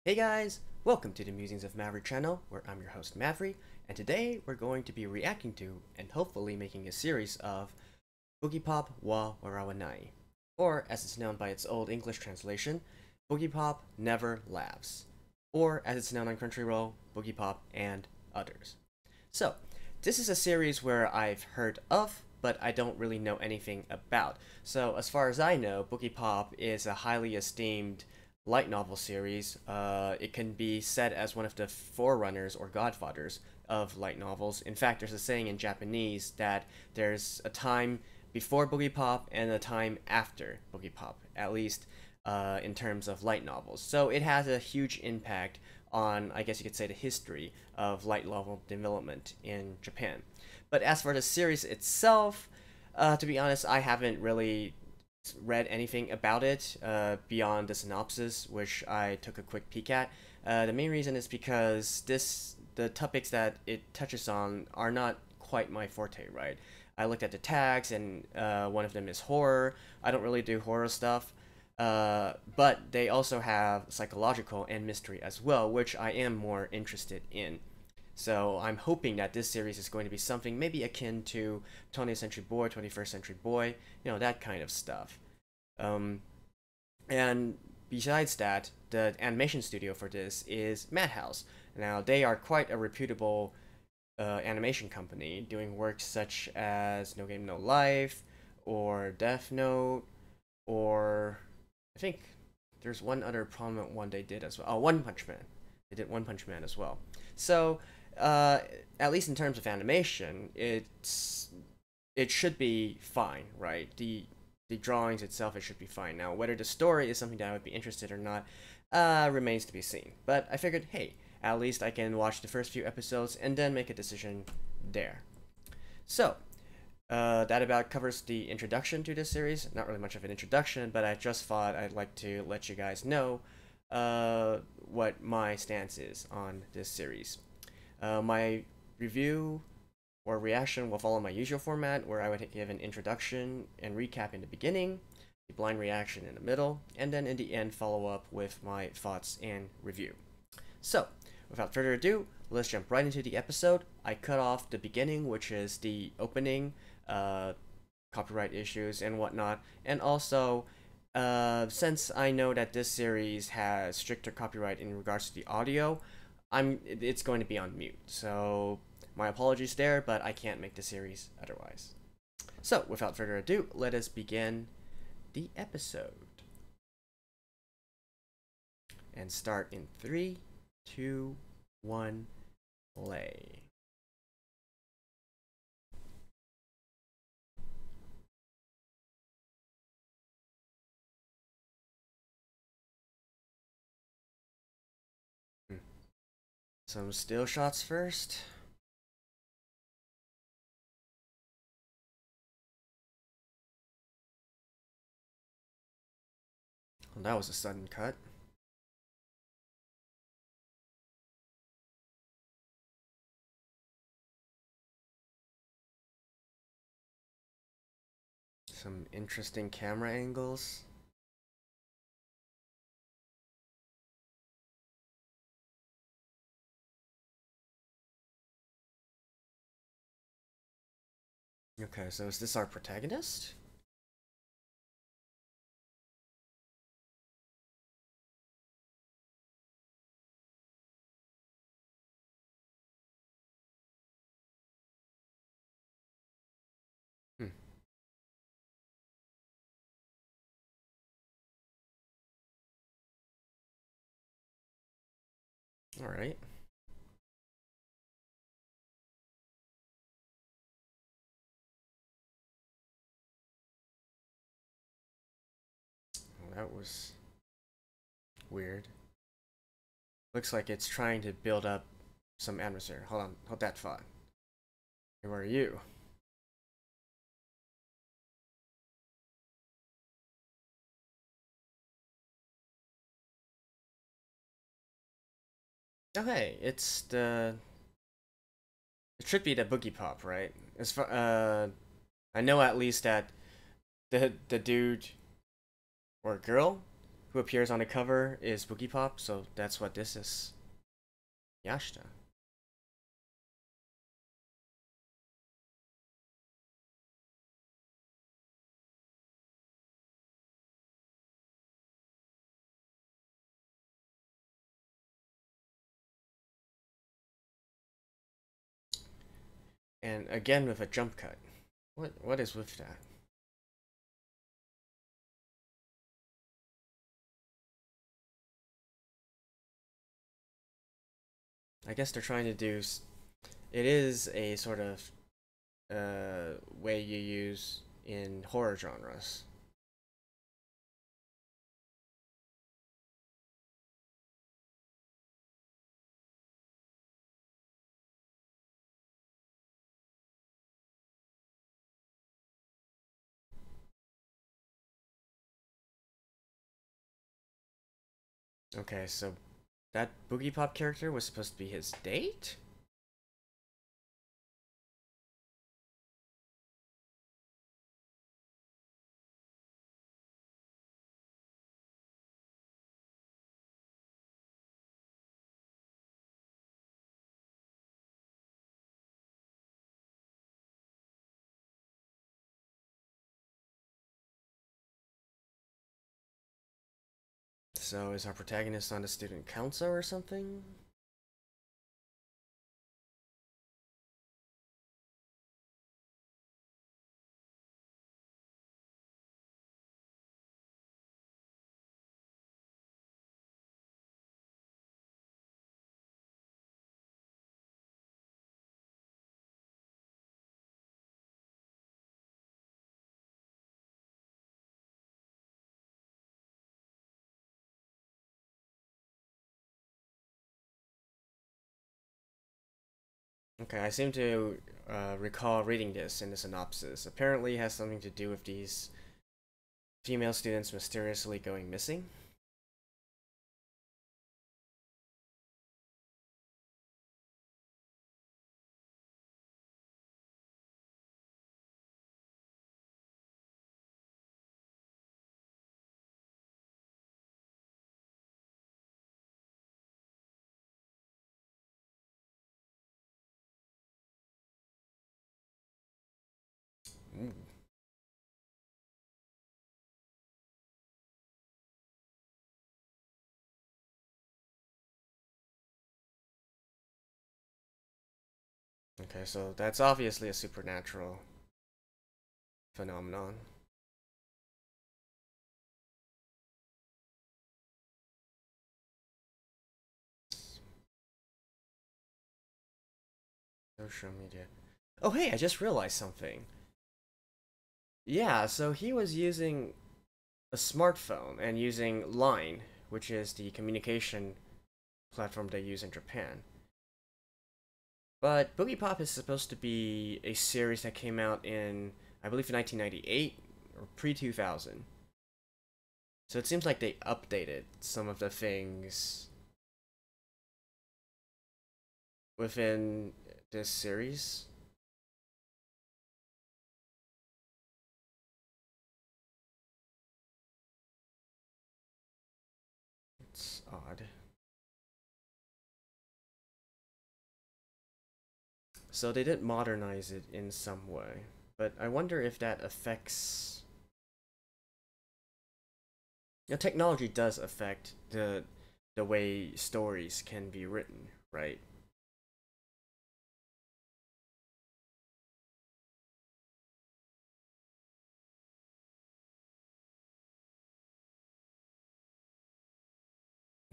Hey guys, welcome to the Musings of Maverick channel, where I'm your host Maverick, and today we're going to be reacting to and hopefully making a series of Boogiepop wa Warawanai, or as it's known by its old English translation, Boogiepop Never Laughs, or as it's known on Crunchyroll, Boogiepop and Others. So, this is a series where I've heard of, but I don't really know anything about. So, as far as I know, Boogiepop is a highly esteemed light novel series. It can be said as one of the forerunners or godfathers of light novels. In fact, there's a saying in Japanese that there's a time before Boogiepop and a time after Boogiepop, at least in terms of light novels. So it has a huge impact on, I guess you could say, the history of light novel development in Japan. But as for the series itself, to be honest, I haven't really read anything about it beyond the synopsis, which I took a quick peek at. The main reason is because the topics that it touches on are not quite my forte, right? I looked at the tags, and one of them is horror. I don't really do horror stuff, but they also have psychological and mystery as well, which I am more interested in. So I'm hoping that this series is going to be something maybe akin to 20th Century Boy, 21st Century Boy, that kind of stuff. And besides that, the animation studio for this is Madhouse. Now, they are quite a reputable animation company, doing works such as No Game No Life, or Death Note, or I think there's one other prominent one they did as well. Oh, One Punch Man. They did One Punch Man as well. So, at least in terms of animation, it should be fine, right? The drawings itself, it should be fine. Now, whether the story is something that I would be interested or not, remains to be seen. But I figured, hey, at least I can watch the first few episodes and then make a decision there. So, that about covers the introduction to this series. Not really much of an introduction, but I just thought I'd like to let you guys know what my stance is on this series. My review or reaction will follow my usual format, where I would give an introduction and recap in the beginning, a blind reaction in the middle, and then in the end follow up with my thoughts and review. So, without further ado, let's jump right into the episode. I cut off the beginning, which is the opening, copyright issues and whatnot, and also since I know that this series has stricter copyright in regards to the audio, it's going to be on mute. So my apologies there, but I can't make the series otherwise. So, without further ado, let us begin the episode. And start in 3, 2, 1, play. Some still shots first. Well, that was a sudden cut. Some interesting camera angles. Okay, so is this our protagonist? Hmm. Alright. Well, that was weird. Looks like it's trying to build up some atmosphere. Hold on, hold that thought. Who are you? Oh hey, it should be the Boogiepop, right? As far I know at least that the dude or girl who appears on the cover is Boogiepop, so that's what this is. Yashita. And again with a jump cut. What is with that? I guess they're trying to do. It is a sort of way you use in horror genres. Okay, so that Boogiepop character was supposed to be his date? So is our protagonist on the student council or something? Okay, I seem to recall reading this in the synopsis. Apparently, it has something to do with these female students mysteriously going missing. Ooh. Okay, so that's obviously a supernatural phenomenon. Social media. Oh, hey, I just realized something. Yeah, so he was using a smartphone and using Line, which is the communication platform they use in Japan. But Boogiepop is supposed to be a series that came out in, I believe, 1998 or pre 2000. So it seems like they updated some of the things within this series. It's odd. So they did modernize it in some way, but I wonder if that affects. Technology does affect the way stories can be written, right?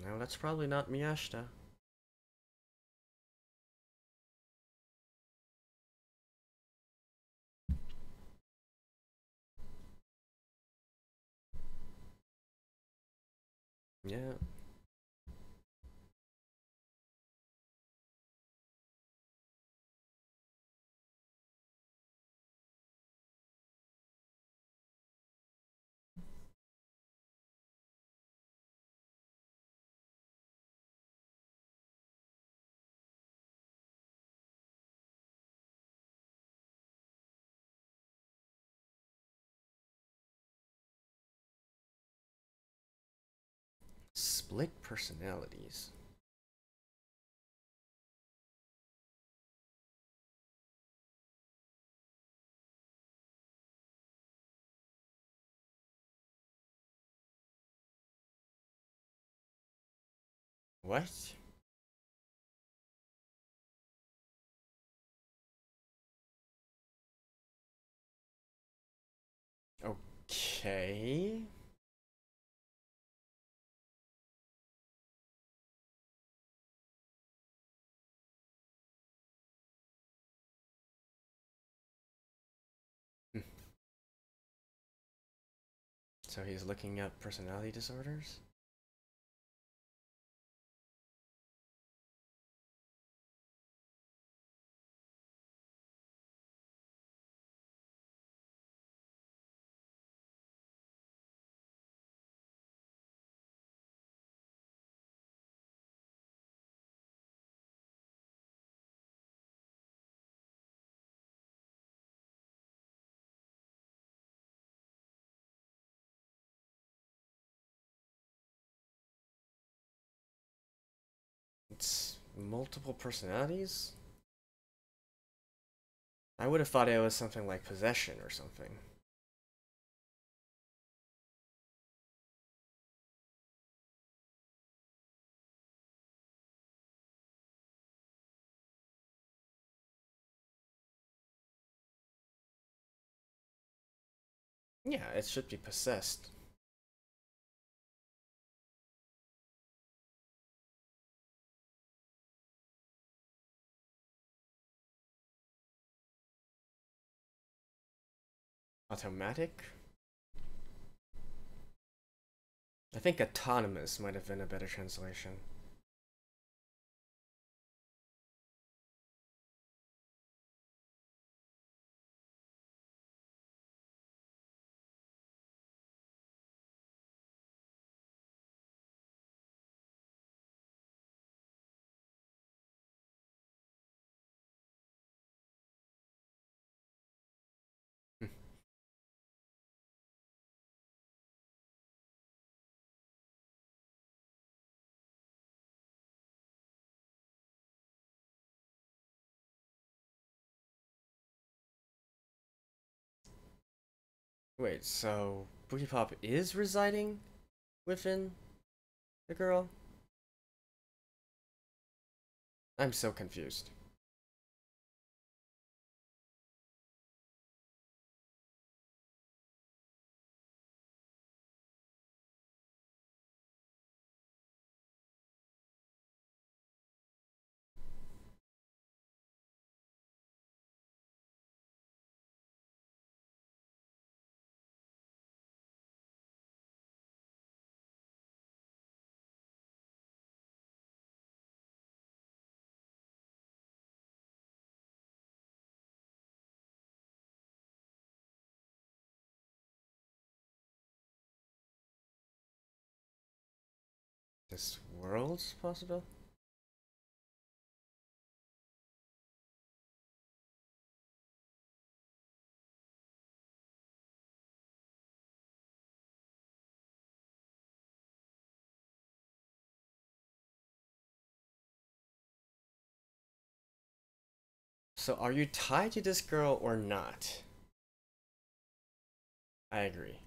No, that's probably not Miyashita. Yeah. split personalities. What? Okay. So he's looking up personality disorders? It's multiple personalities? I would have thought it was something like possession or something. Yeah, it should be possessed. Automatic? I think autonomous might have been a better translation. Wait, so Boogiepop is residing within the girl? I'm so confused. This world's possible? So are you tied to this girl or not? I agree.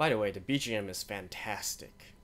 By the way, the BGM is fantastic.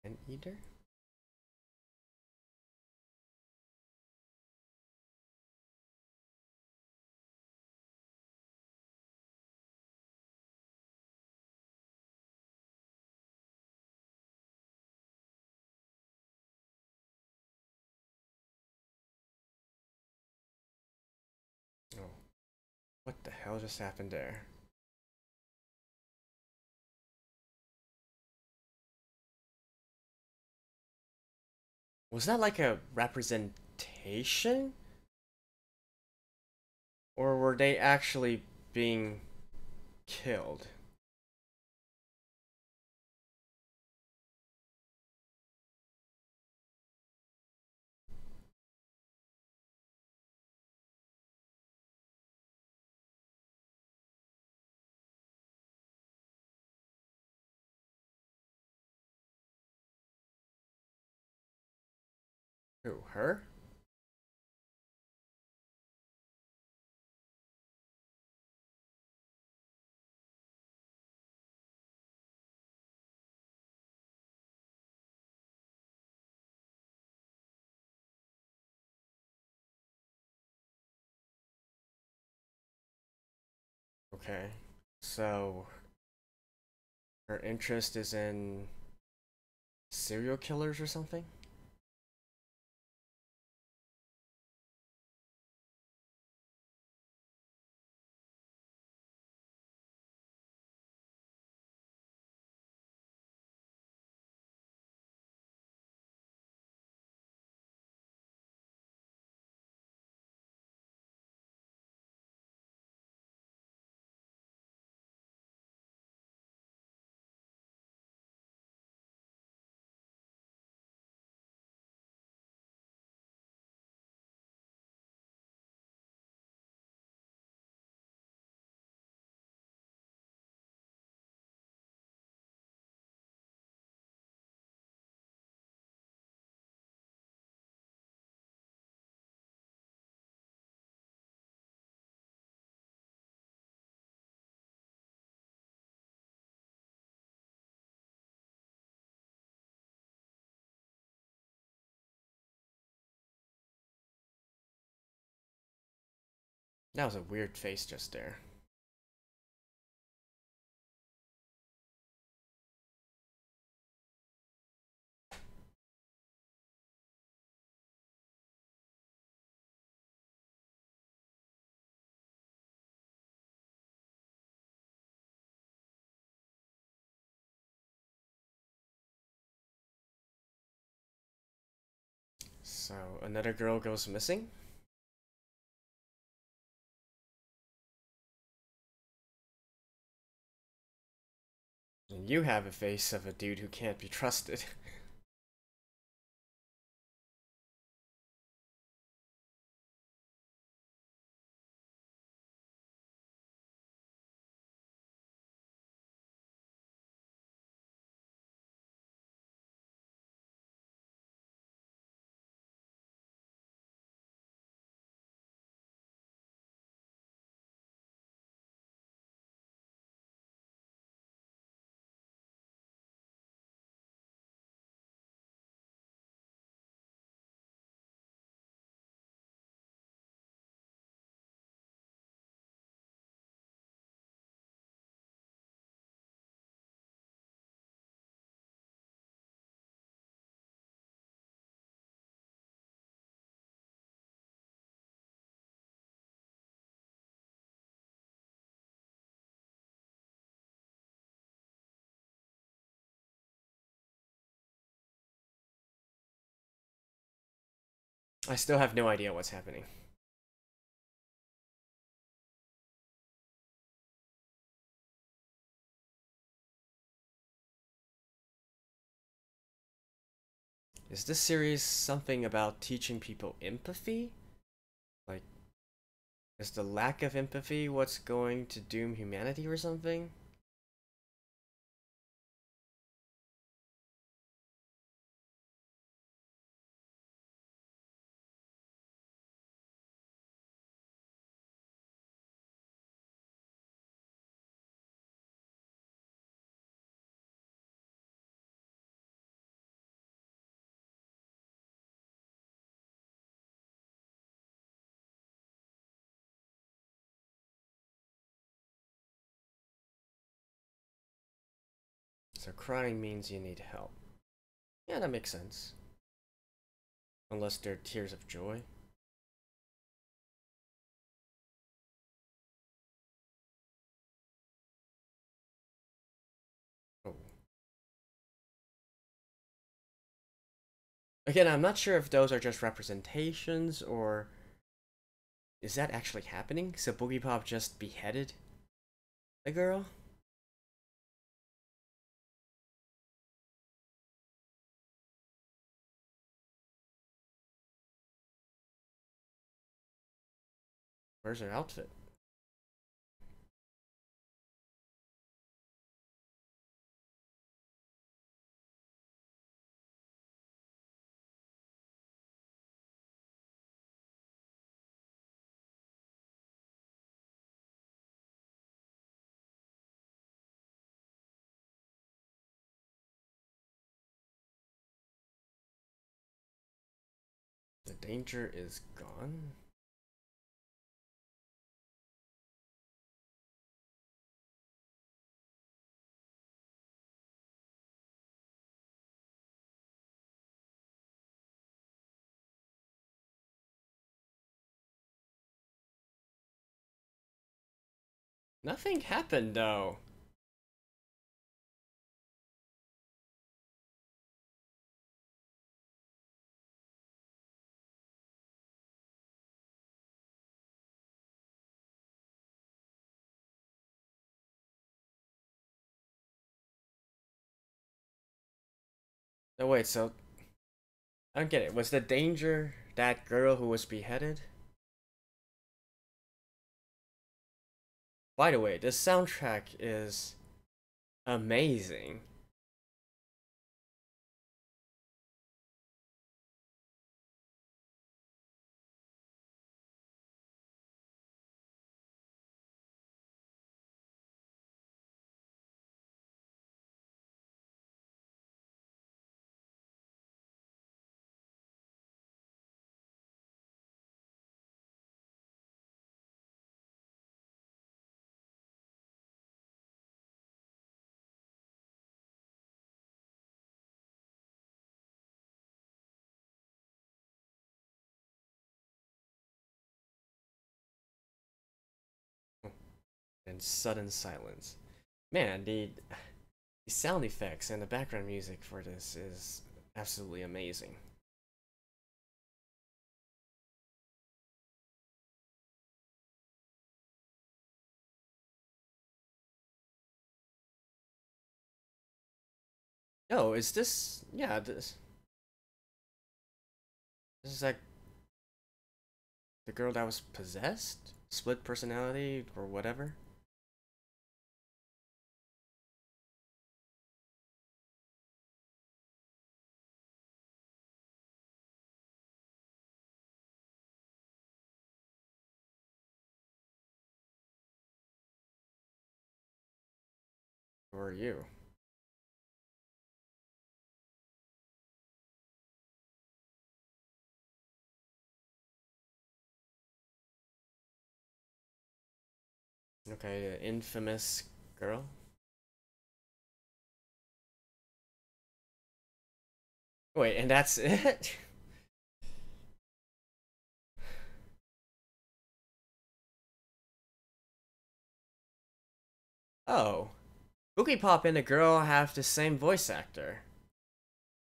Man eater? hell just happened there? Was that like a representation? Or were they actually being killed? Who, her? Okay. So, her interest is in serial killers or something? That was a weird face just there. So, another girl goes missing? And you have a face of a dude who can't be trusted. I still have no idea what's happening. Is this series something about teaching people empathy? Like, is the lack of empathy what's going to doom humanity or something? So crying means you need help. Yeah, that makes sense. Unless they're tears of joy. Again, I'm not sure if those are just representations or is that actually happening? So Boogiepop just beheaded the girl? Where's her outfit? The danger is gone? Nothing happened though. No, wait, so I don't get it. Was the danger that girl who was beheaded? By the way, this soundtrack is amazing. And sudden silence. Man, the sound effects and the background music for this is absolutely amazing. Oh, is this? Yeah, this is like the girl that was possessed, split personality, or whatever. Who are you? Okay, the infamous girl. Wait, and that's it? Oh, Boogiepop and the girl have the same voice actor.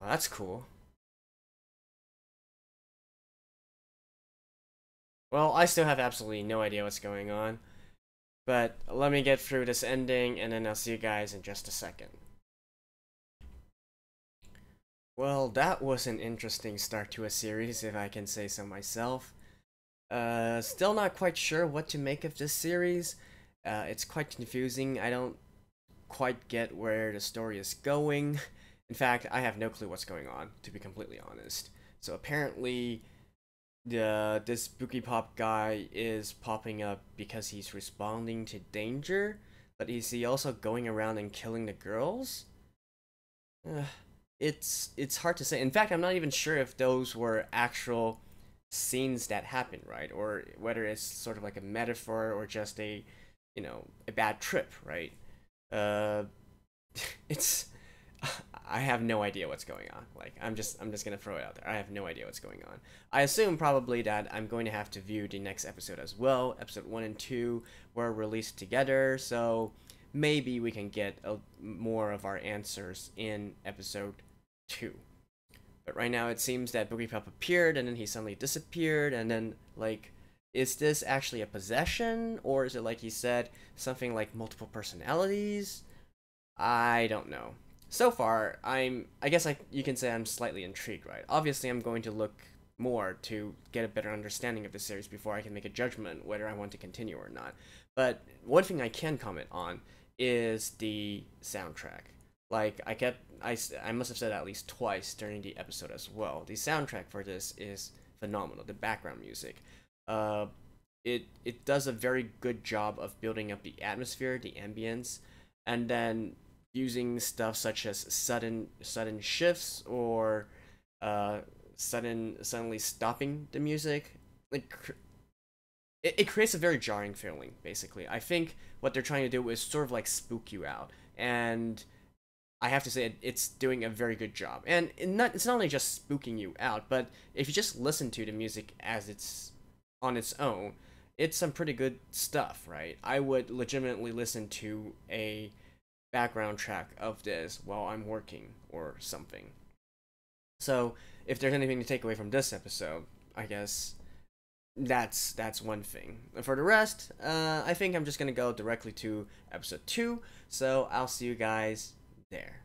Well, that's cool. Well, I still have absolutely no idea what's going on, but let me get through this ending and then I'll see you guys in just a second. Well, that was an interesting start to a series, if I can say so myself. Still not quite sure what to make of this series. It's quite confusing. I don't quite get where the story is going. In fact, I have no clue what's going on, to be completely honest. So apparently, this Boogiepop guy is popping up because he's responding to danger, but is he also going around and killing the girls? Uh, it's hard to say. In fact, I'm not even sure if those were actual scenes that happened, right? Or whether it's sort of like a metaphor or just a, a bad trip, right? Uh, it's I have no idea what's going on. Like I'm just gonna throw it out there. I have no idea what's going on. I assume probably that I'm going to have to view the next episode as well. Episode 1 and 2 were released together, so maybe we can get more of our answers in episode 2. But right now it seems that Boogiepop appeared and then he suddenly disappeared, and then like, is this actually a possession, or is it like he said, something like multiple personalities? I don't know. So far, I guess you can say I'm slightly intrigued, right? Obviously, I'm going to look more to get a better understanding of the series before I can make a judgment whether I want to continue or not. But one thing I can comment on is the soundtrack. Like I must have said at least twice during the episode as well. The soundtrack for this is phenomenal. The background music, uh, it does a very good job of building up the atmosphere, the ambience, and then using stuff such as sudden shifts or suddenly stopping the music. Like it creates a very jarring feeling. Basically, I think what they're trying to do is sort of like spook you out, and I have to say it's doing a very good job. And it's not only just spooking you out, but if you just listen to the music as it's on its own, it's some pretty good stuff, right? I would legitimately listen to a background track of this while I'm working or something. So if there's anything to take away from this episode, I guess that's one thing. For the rest, I think I'm just gonna go directly to episode 2. So I'll see you guys there.